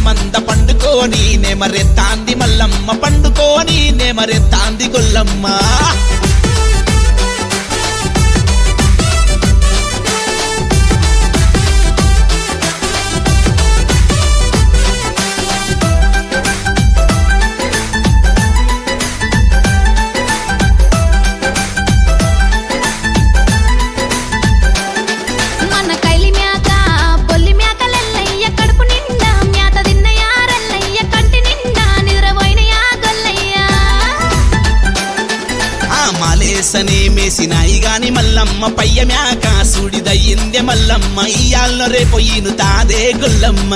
మంద పండుకోని నెమరెత్తాంది మల్లమ్మ పండుకోని నెమరెత్తాంది గొల్లమ్మ మాలేసనే మేసినాయి గాని మల్లమ్మ పయ్య మ్యాక సుడిదయ్యిందే మల్లమ్మ ఇయ్యాల్లో రేపు ఈను తాదే గొల్లమ్మ